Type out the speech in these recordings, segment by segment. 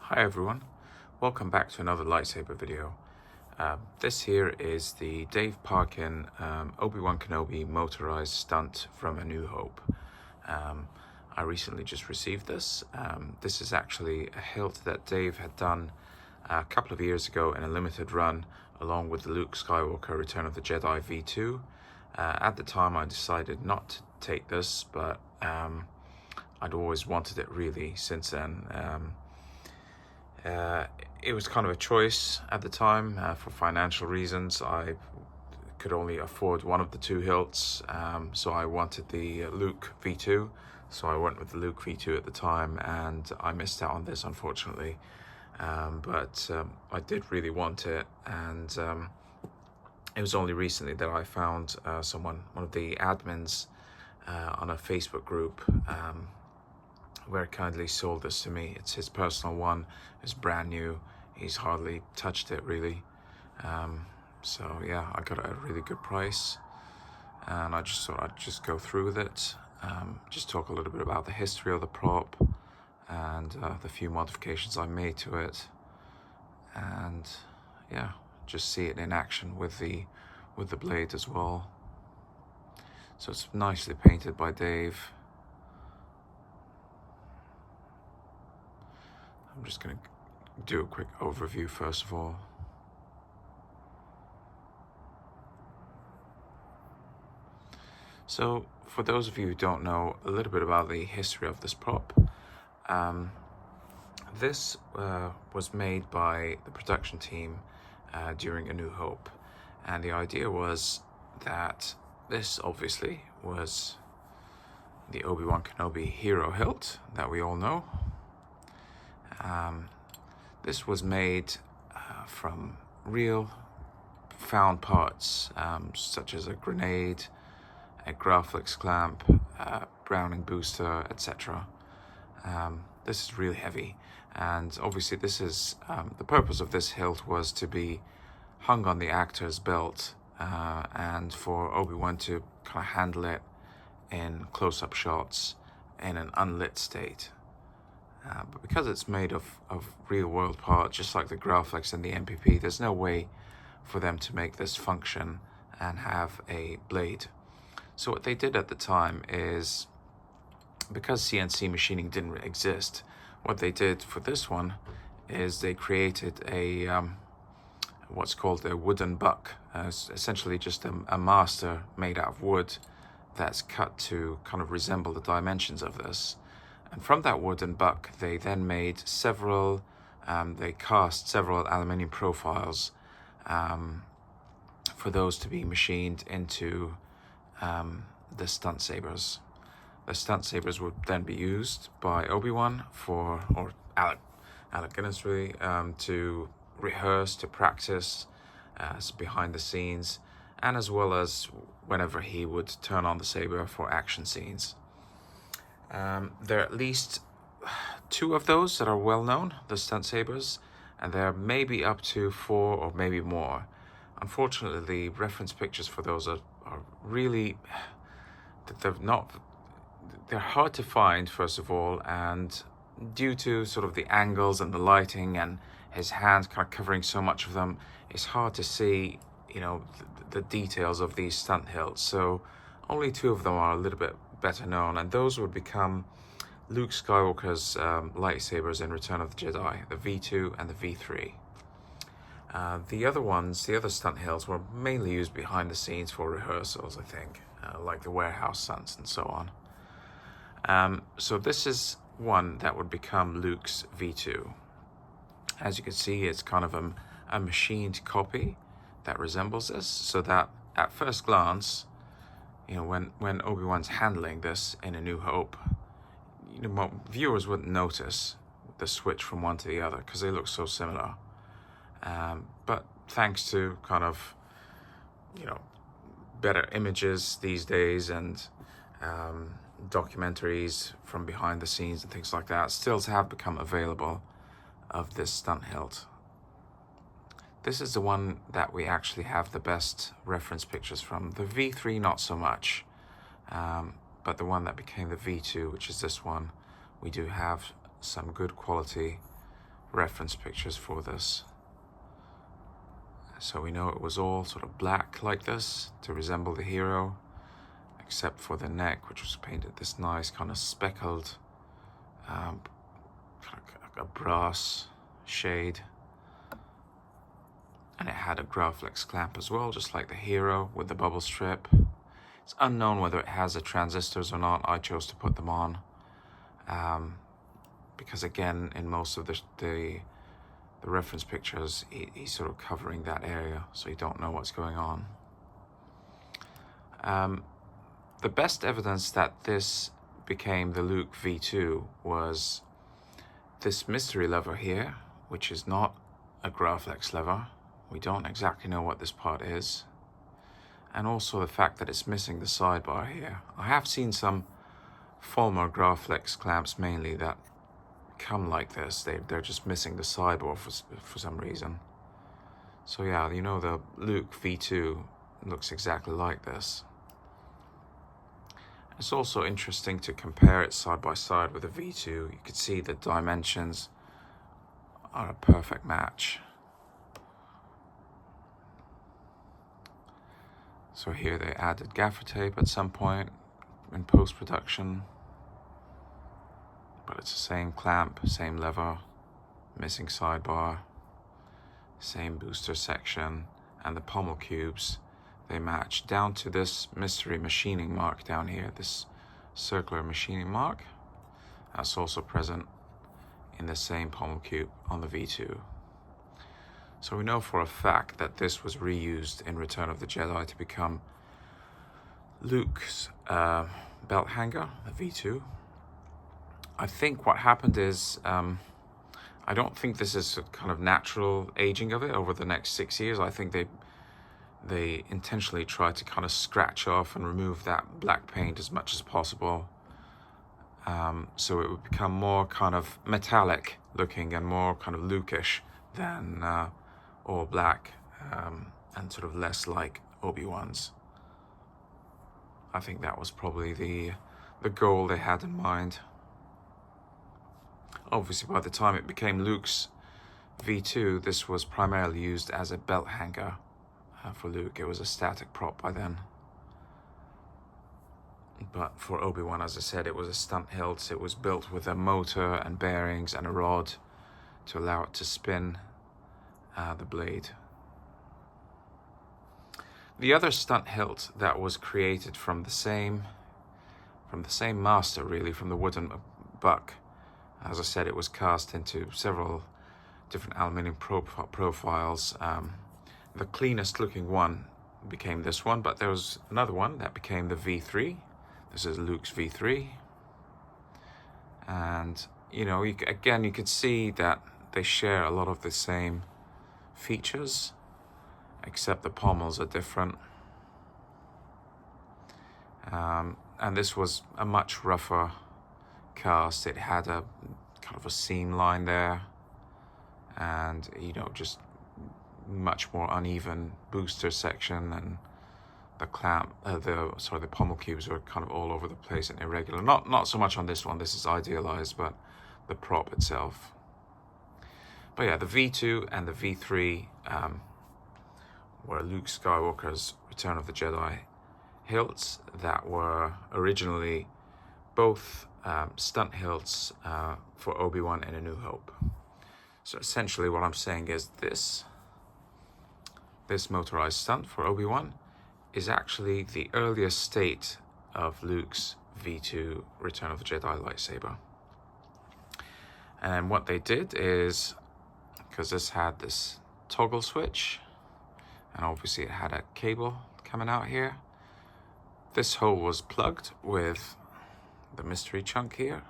Hi everyone, welcome back to another lightsaber video. This here is the Dave Parkin Obi-Wan Kenobi Motorized Stunt from A New Hope. I recently just received this. This is actually a hilt that Dave had done a couple of years ago in a limited run along with the Luke Skywalker Return of the Jedi V2. At the time I decided not to take this, but I'd always wanted it really since then. It was kind of a choice at the time for financial reasons. I could only afford one of the two hilts, so I wanted the Luke V2, so I went with the Luke V2 at the time, and I missed out on this unfortunately. But I did really want it, and it was only recently that I found one of the admins on a Facebook group very kindly sold this to me. It's his personal one. It's brand new. He's hardly touched it really. So yeah, I got it at a really good price, and I just thought I'd just go through with it. Just talk a little bit about the history of the prop and the few modifications I made to it, and yeah, just see it in action with the blade as well. So it's nicely painted by Dave. I'm just going to do a quick overview first of all. So for those of you who don't know a little bit about the history of this prop, this was made by the production team during A New Hope, and the idea was that this obviously was the Obi-Wan Kenobi hero hilt that we all know. This was made from real found parts, such as a grenade, a Graflex clamp, Browning booster, etc. This is really heavy, and obviously this is the purpose of this hilt was to be hung on the actor's belt, and for Obi-Wan to kind of handle it in close-up shots in an unlit state. But because it's made of real-world parts, just like the Graflex and the MPP, there's no way for them to make this function and have a blade. So what they did at the time is, because CNC machining didn't exist, what they did for this one is they created a what's called a wooden buck, essentially just a master made out of wood that's cut to kind of resemble the dimensions of this. And from that wooden buck, they then made several, they cast several aluminium profiles for those to be machined into the stunt sabers. The stunt sabers would then be used by Obi-Wan or Alec Guinness really, to rehearse, to practice behind the scenes, and as well as whenever he would turn on the saber for action scenes. There are at least two of those that are well known, the stunt sabers, and there may be up to 4 or maybe more. Unfortunately, the reference pictures for those are really, they're hard to find, first of all, and due to sort of the angles and the lighting and his hands kind of covering so much of them, it's hard to see, you know, the details of these stunt hilts. So only 2 of them are a little bit better known, and those would become Luke Skywalker's lightsabers in Return of the Jedi, the V2 and the V3. The other stunt hilts were mainly used behind the scenes for rehearsals, I think, like the warehouse stunts and so on. So this is one that would become Luke's V2. As you can see, it's kind of a machined copy that resembles this, so that at first glance, you know, when Obi-Wan's handling this in A New Hope, you know, viewers wouldn't notice the switch from one to the other because they look so similar. But thanks to kind of, you know, better images these days and documentaries from behind the scenes and things like that, stills have become available of this stunt hilt. This is the one that we actually have the best reference pictures from. The V3 not so much, but the one that became the V2, which is this one, we do have some good quality reference pictures for this. So we know it was all sort of black like this to resemble the hero, except for the neck, which was painted this nice kind of speckled, kind of a brass shade. And it had a Graflex clamp as well, just like the hero with the bubble strip. It's unknown whether it has the transistors or not. I chose to put them on because, again, in most of the reference pictures, he's sort of covering that area, so you don't know what's going on. The best evidence that this became the Luke V2 was this mystery lever here, which is not a Graflex lever. We don't exactly know what this part is. And also the fact that it's missing the sidebar here. I have seen some Fulmer Graflex clamps mainly that come like this. They're just missing the sidebar for some reason. So yeah, you know, the Luke V2 looks exactly like this. It's also interesting to compare it side by side with the V2. You can see the dimensions are a perfect match. So here they added gaffer tape at some point in post-production, but it's the same clamp, same lever, missing sidebar, same booster section, and the pommel cubes, they match down to this mystery machining mark down here, this circular machining mark. That's also present in the same pommel cube on the V2. So we know for a fact that this was reused in Return of the Jedi to become Luke's belt hanger, the V2. I think what happened is, I don't think this is a kind of natural aging of it over the next 6 years. I think they intentionally tried to kind of scratch off and remove that black paint as much as possible. So it would become more kind of metallic looking and more kind of Luke-ish than all black, and sort of less like Obi-Wan's. I think that was probably the goal they had in mind. Obviously, by the time it became Luke's V2, this was primarily used as a belt hanger for Luke. It was a static prop by then. But for Obi-Wan, as I said, it was a stunt hilt. It was built with a motor and bearings and a rod to allow it to spin the blade. The other stunt hilt that was created from the same master, really, from the wooden buck. As I said, it was cast into several different aluminium profiles. The cleanest looking one became this one, but there was another one that became the V3. This is Luke's V3. And, you know, again, you could see that they share a lot of the same features, except the pommels are different. And this was a much rougher cast. It had a kind of a seam line there, and, you know, just much more uneven booster section, and the clamp, the pommel cubes were kind of all over the place and irregular. Not so much on this one. This is idealized, but the prop itself. But yeah, the V2 and the V3 were Luke Skywalker's Return of the Jedi hilts that were originally both stunt hilts for Obi-Wan in A New Hope. So essentially what I'm saying is this motorized stunt for Obi-Wan is actually the earliest state of Luke's V2 Return of the Jedi lightsaber. And what they did is, because this had this toggle switch, and obviously it had a cable coming out here, this hole was plugged with the mystery chunk here,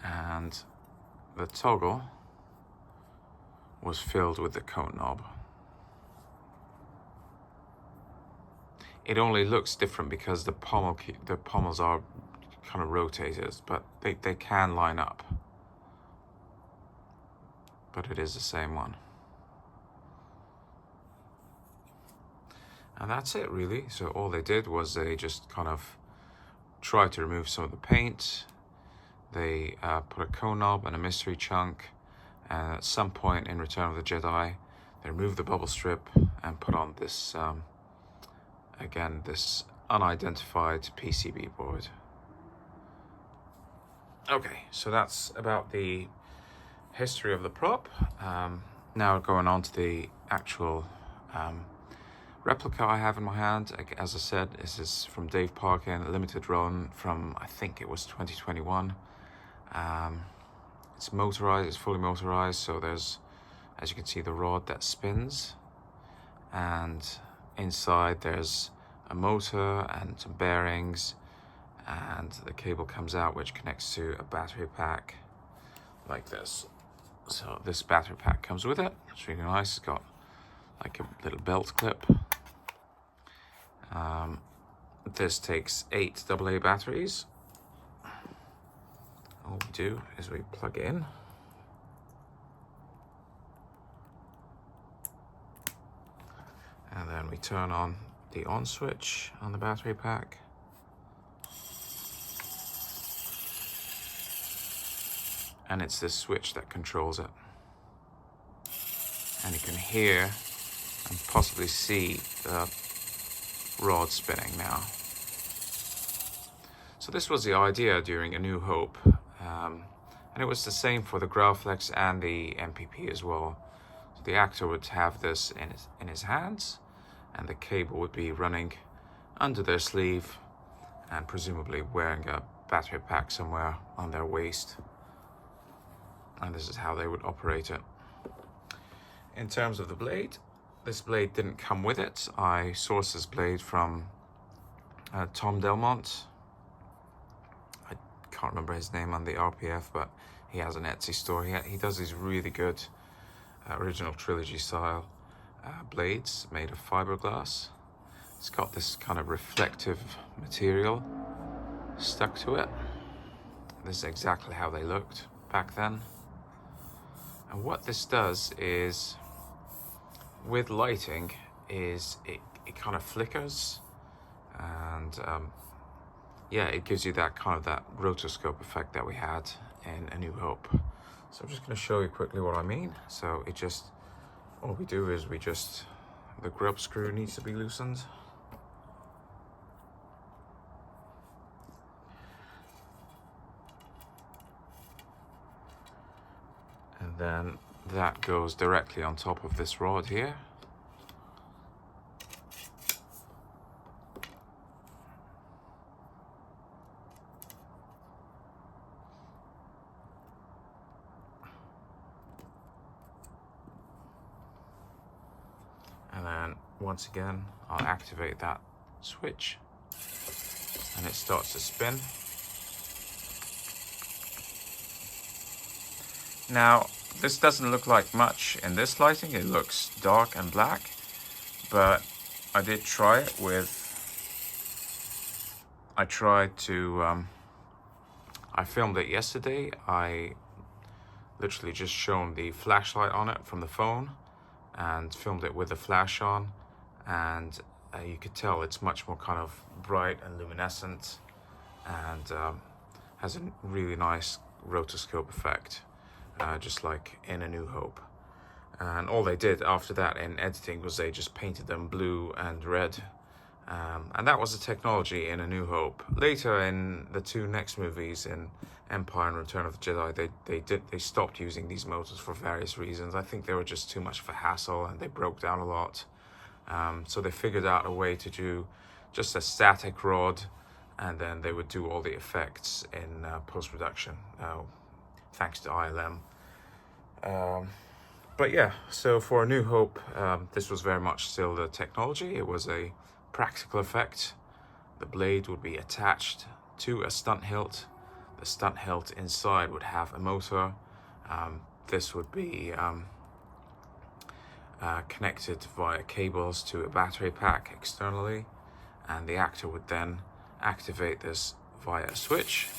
and the toggle was filled with the cone knob. It only looks different because the pommels are kind of rotated, but they can line up. But it is the same one. And that's it, really. So all they did was they just kind of tried to remove some of the paint. they put a cone knob and a mystery chunk, and at some point in Return of the Jedi, they remove the bubble strip and put on this, again, this unidentified PCB board. Okay, so that's about the history of the prop. Now going on to the actual replica I have in my hand. As I said, this is from Dave Parkin, a limited run from, I think it was 2021. It's motorized, it's fully motorized, so there's, as you can see, the rod that spins, and inside there's a motor and some bearings, and the cable comes out which connects to a battery pack like this. So this battery pack comes with it. It's really nice. It's got like a little belt clip. This takes 8 AA batteries. All we do is we plug it in. And then we turn on the on switch on the battery pack. And it's this switch that controls it. And you can hear and possibly see the rod spinning now. So this was the idea during A New Hope. And it was the same for the Graflex and the MPP as well. So the actor would have this in his hands, and the cable would be running under their sleeve and presumably wearing a battery pack somewhere on their waist. And this is how they would operate it. In terms of the blade, this blade didn't come with it. I sourced this blade from Tom Delmont. I can't remember his name on the RPF, but he has an Etsy store. He does these really good original trilogy style blades made of fiberglass. It's got this kind of reflective material stuck to it. This is exactly how they looked back then. And what this does is, with lighting, is it kind of flickers, and yeah, it gives you that kind of that rotoscope effect that we had in A New Hope. So I'm just going to show you quickly what I mean. So it just, all we do is the grub screw needs to be loosened. And then that goes directly on top of this rod here. And then once again, I'll activate that switch and it starts to spin. Now, this doesn't look like much in this lighting. It looks dark and black, but I did try it with, I filmed it yesterday. I literally just shone the flashlight on it from the phone and filmed it with the flash on, and you could tell it's much more kind of bright and luminescent, and has a really nice rotoscope effect. Just like in A New Hope. And all they did after that in editing was they just painted them blue and red. And that was the technology in A New Hope. Later in the 2 next movies, in Empire and Return of the Jedi, they stopped using these motors for various reasons. I think they were just too much of a hassle and they broke down a lot. So they figured out a way to do just a static rod, and then they would do all the effects in post-production. Thanks to ILM. But yeah, so for A New Hope, this was very much still the technology. It was a practical effect. The blade would be attached to a stunt hilt. The stunt hilt inside would have a motor. This would be connected via cables to a battery pack externally, and the actor would then activate this via a switch.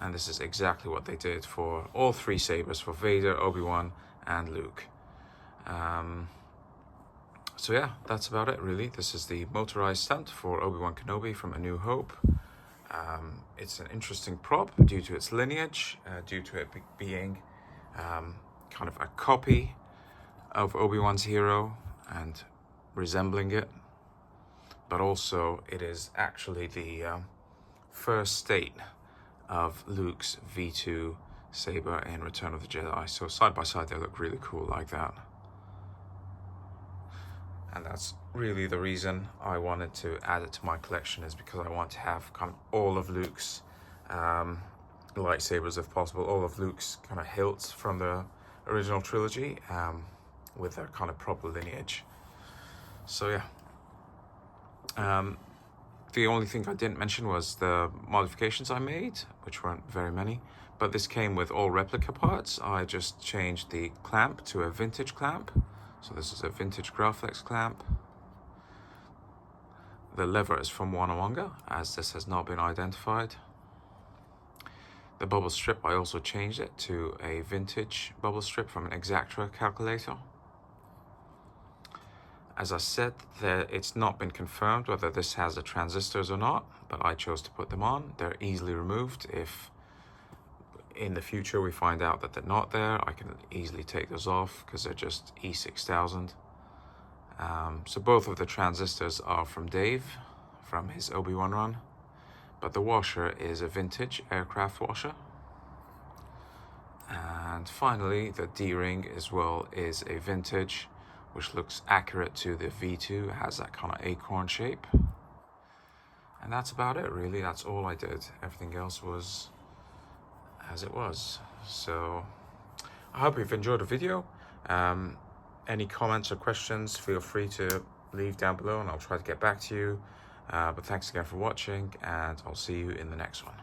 And this is exactly what they did for all 3 sabers, for Vader, Obi-Wan, and Luke. So yeah, that's about it really. This is the motorized stunt for Obi-Wan Kenobi from A New Hope. It's an interesting prop due to its lineage, due to it being kind of a copy of Obi-Wan's hero and resembling it, but also it is actually the first state of Luke's V2 saber in Return of the Jedi. So side by side they look really cool like that. And that's really the reason I wanted to add it to my collection, is because I want to have kind of all of Luke's lightsabers if possible, all of Luke's kind of hilts from the original trilogy with their kind of proper lineage. So yeah. The only thing I didn't mention was the modifications I made, which weren't very many, but this came with all replica parts. I just changed the clamp to a vintage clamp. So this is a vintage Graflex clamp. The lever is from Wanawanga, as this has not been identified. The bubble strip, I also changed it to a vintage bubble strip from an Exactra calculator. As I said, it's not been confirmed whether this has the transistors or not, but I chose to put them on. They're easily removed. If in the future we find out that they're not there, I can easily take those off because they're just E6000. So both of the transistors are from Dave, from his Obi-Wan run, but the washer is a vintage aircraft washer. And finally, the D-ring as well is a vintage, which looks accurate to the V2, it has that kind of acorn shape. And that's about it, really. That's all I did. Everything else was as it was. So I hope you've enjoyed the video. Any comments or questions, feel free to leave down below and I'll try to get back to you. But thanks again for watching, and I'll see you in the next one.